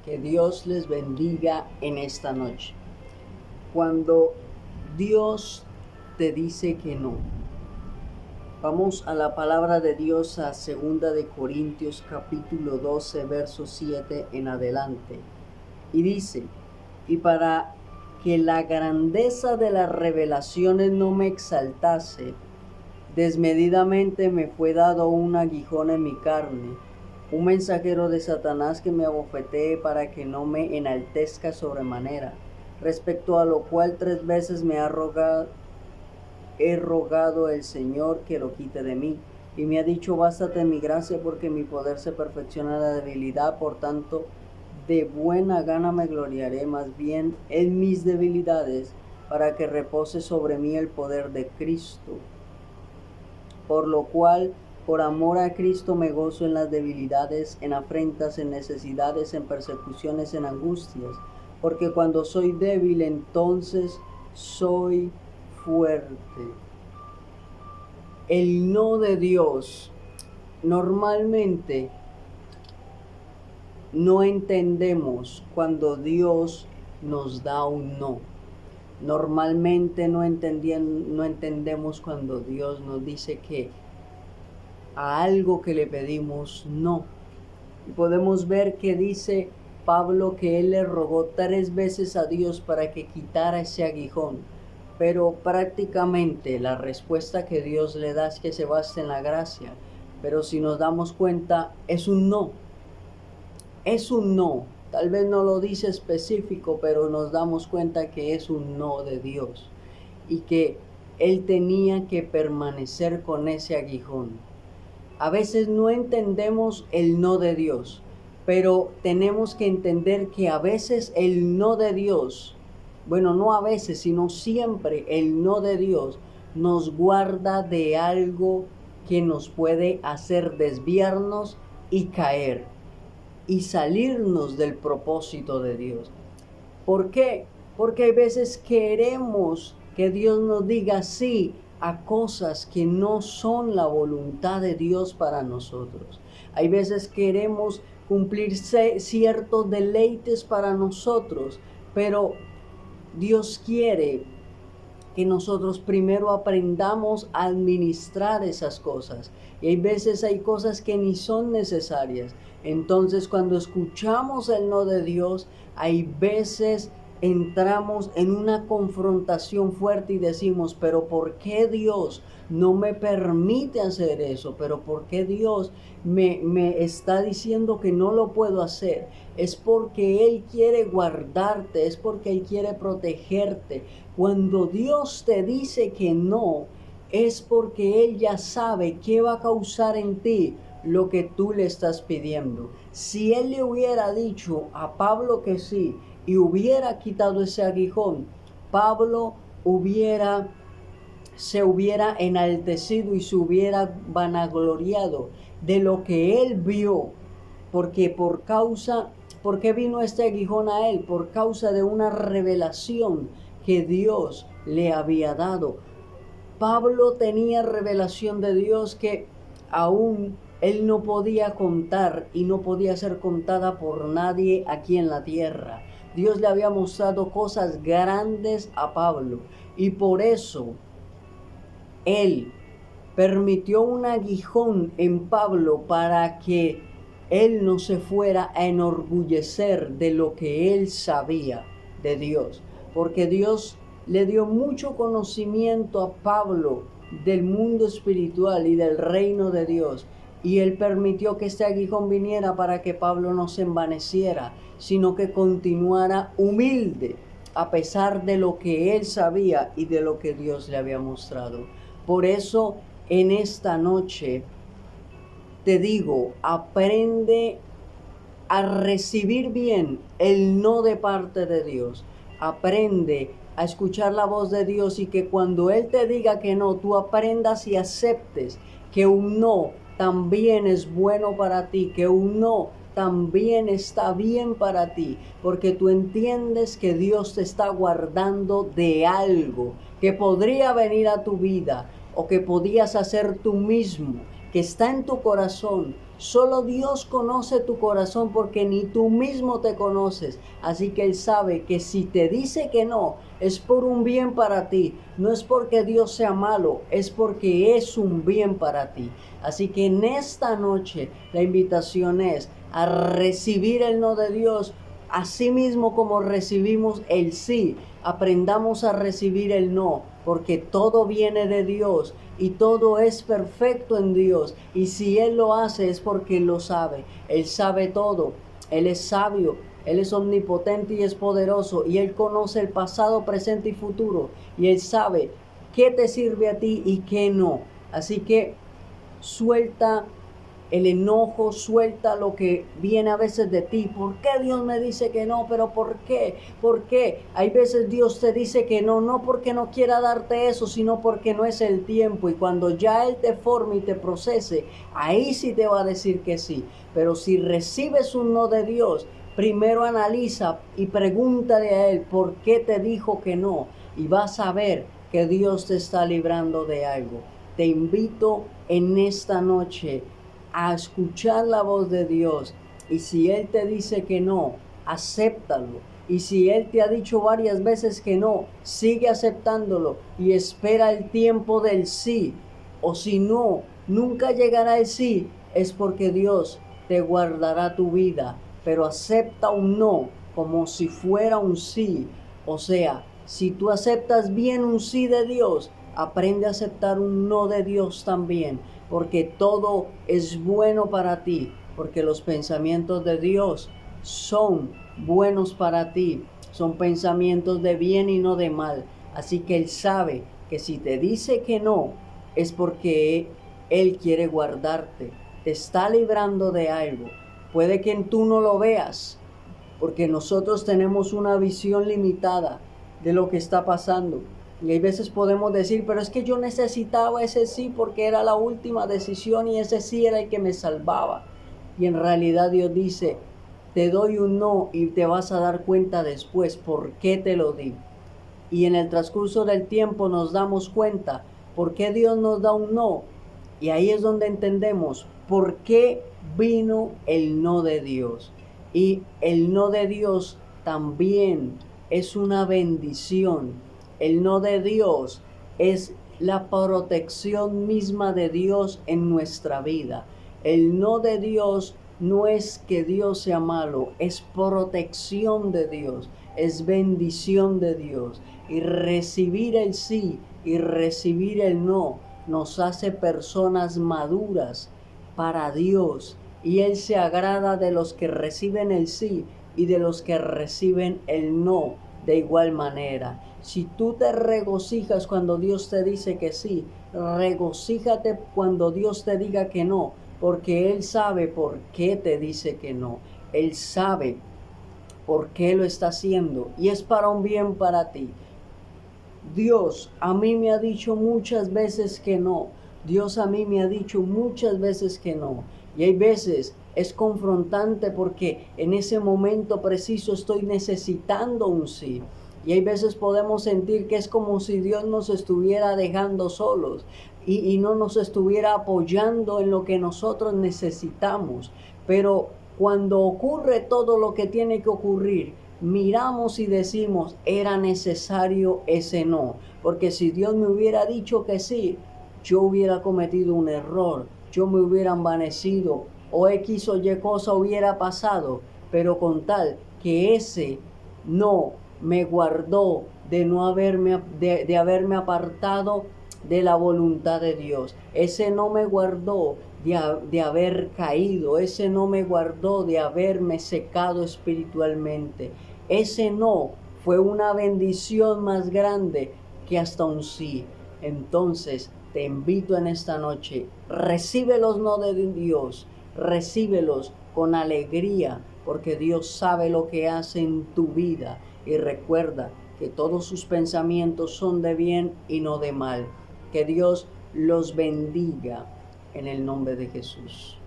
Que Dios les bendiga en esta noche. Cuando Dios te dice que no, vamos a la palabra de Dios a 2 de Corintios capítulo 12, verso 7 en adelante. Y dice, y para que la grandeza de las revelaciones no me exaltase, desmedidamente me fue dado un aguijón en mi carne, un mensajero de Satanás que me abofetee para que no me enaltezca sobremanera, respecto a lo cual 3 veces he rogado el Señor que lo quite de mí. Y me ha dicho, bástate mi gracia, porque mi poder se perfecciona en la debilidad. Por tanto, de buena gana me gloriaré más bien en mis debilidades, para que repose sobre mí el poder de Cristo. Por lo cual, por amor a Cristo me gozo en las debilidades, en afrentas, en necesidades, en persecuciones, en angustias, porque cuando soy débil, entonces soy fuerte. El no de Dios. Normalmente no entendemos cuando Dios nos da un no. Normalmente no entendemos cuando Dios nos dice que a algo que le pedimos no. Y podemos ver que dice Pablo que él le rogó 3 veces a Dios para que quitara ese aguijón. Pero prácticamente la respuesta que Dios le da es que se basa en la gracia. Pero si nos damos cuenta, es un no. Es un no. Tal vez no lo dice específico, pero nos damos cuenta que es un no de Dios. Y que él tenía que permanecer con ese aguijón. A veces no entendemos el no de Dios, pero tenemos que entender que a veces el no de Dios, bueno, no a veces, sino siempre el no de Dios nos guarda de algo que nos puede hacer desviarnos y caer y salirnos del propósito de Dios. ¿Por qué? Porque hay veces queremos que Dios nos diga sí a cosas que no son la voluntad de Dios para nosotros. Hay veces queremos cumplir ciertos deleites para nosotros, pero Dios quiere que nosotros primero aprendamos a administrar esas cosas. Y hay veces hay cosas que ni son necesarias. Entonces, cuando escuchamos el no de Dios, hay veces entramos en una confrontación fuerte y decimos, pero ¿por qué Dios no me permite hacer eso? ¿Pero por qué Dios me está diciendo que no lo puedo hacer? Es porque Él quiere guardarte, es porque Él quiere protegerte. Cuando Dios te dice que no, es porque Él ya sabe qué va a causar en ti lo que tú le estás pidiendo. Si Él le hubiera dicho a Pablo que sí y hubiera quitado ese aguijón, Pablo se hubiera enaltecido y se hubiera vanagloriado de lo que él vio, porque ¿por qué vino este aguijón a él? Por causa de una revelación que Dios le había dado. Pablo tenía revelación de Dios que aún él no podía contar y no podía ser contada por nadie aquí en la tierra. Dios le había mostrado cosas grandes a Pablo y por eso él permitió un aguijón en Pablo para que él no se fuera a enorgullecer de lo que él sabía de Dios, porque Dios le dio mucho conocimiento a Pablo del mundo espiritual y del reino de Dios, y él permitió que este aguijón viniera para que Pablo no se envaneciera, sino que continuara humilde a pesar de lo que él sabía y de lo que Dios le había mostrado. Por eso en esta noche te digo, aprende a recibir bien el no de parte de Dios. Aprende a escuchar la voz de Dios y que cuando Él te diga que no, tú aprendas y aceptes que un no también es bueno para ti, que un no también está bien para ti, porque tú entiendes que Dios te está guardando de algo que podría venir a tu vida o que podías hacer tú mismo, que está en tu corazón, Solo Dios conoce tu corazón porque ni tú mismo te conoces. Así que Él sabe que si te dice que no, es por un bien para ti. No es porque Dios sea malo, es porque es un bien para ti. Así que en esta noche la invitación es a recibir el no de Dios. Así mismo como recibimos el sí, aprendamos a recibir el no, porque todo viene de Dios y todo es perfecto en Dios. Y si Él lo hace es porque Él lo sabe. Él sabe todo. Él es sabio. Él es omnipotente y es poderoso. Y Él conoce el pasado, presente y futuro. Y Él sabe qué te sirve a ti y qué no. Así que suelta el enojo, suelta lo que viene a veces de ti. ¿Por qué Dios me dice que no? ¿Pero por qué? ¿Por qué? Hay veces Dios te dice que no, no porque no quiera darte eso, sino porque no es el tiempo. Y cuando ya Él te forme y te procese, ahí sí te va a decir que sí. Pero si recibes un no de Dios, primero analiza y pregúntale a Él por qué te dijo que no. Y vas a ver que Dios te está librando de algo. Te invito en esta noche a escuchar la voz de Dios. Y si Él te dice que no, acéptalo. Y si Él te ha dicho varias veces que no, sigue aceptándolo y espera el tiempo del sí. O si no, nunca llegará el sí, es porque Dios te guardará tu vida. Pero acepta un no como si fuera un sí. O sea, si tú aceptas bien un sí de Dios, aprende a aceptar un no de Dios también, porque todo es bueno para ti, porque los pensamientos de Dios son buenos para ti, son pensamientos de bien y no de mal. Así que Él sabe que si te dice que no, es porque Él quiere guardarte, te está librando de algo. Puede que tú no lo veas, porque nosotros tenemos una visión limitada de lo que está pasando. Y hay veces podemos decir, pero es que yo necesitaba ese sí porque era la última decisión y ese sí era el que me salvaba. Y en realidad Dios dice, te doy un no y te vas a dar cuenta después por qué te lo di. Y en el transcurso del tiempo nos damos cuenta por qué Dios nos da un no. Y ahí es donde entendemos por qué vino el no de Dios. Y el no de Dios también es una bendición. El no de Dios es la protección misma de Dios en nuestra vida. El no de Dios no es que Dios sea malo, es protección de Dios, es bendición de Dios. Y recibir el sí y recibir el no nos hace personas maduras para Dios. Y Él se agrada de los que reciben el sí y de los que reciben el no de igual manera. Si tú te regocijas cuando Dios te dice que sí, regocíjate cuando Dios te diga que no, porque Él sabe por qué te dice que no. Él sabe por qué lo está haciendo y es para un bien para ti. Dios a mí me ha dicho muchas veces que no. Dios a mí me ha dicho muchas veces que no. Y hay veces es confrontante porque en ese momento preciso estoy necesitando un sí. Y hay veces podemos sentir que es como si Dios nos estuviera dejando solos y no nos estuviera apoyando en lo que nosotros necesitamos. Pero cuando ocurre todo lo que tiene que ocurrir, miramos y decimos, era necesario ese no. Porque si Dios me hubiera dicho que sí, yo hubiera cometido un error, yo me hubiera envanecido o X o Y cosa hubiera pasado. Pero con tal que ese no me guardó de no haberme, de haberme apartado de la voluntad de Dios. Ese no me guardó de haber caído. Ese no me guardó de haberme secado espiritualmente. Ese no fue una bendición más grande que hasta un sí. Entonces te invito en esta noche, recibe los no de Dios, recíbelos con alegría, porque Dios sabe lo que hace en tu vida. Y recuerda que todos sus pensamientos son de bien y no de mal. Que Dios los bendiga en el nombre de Jesús.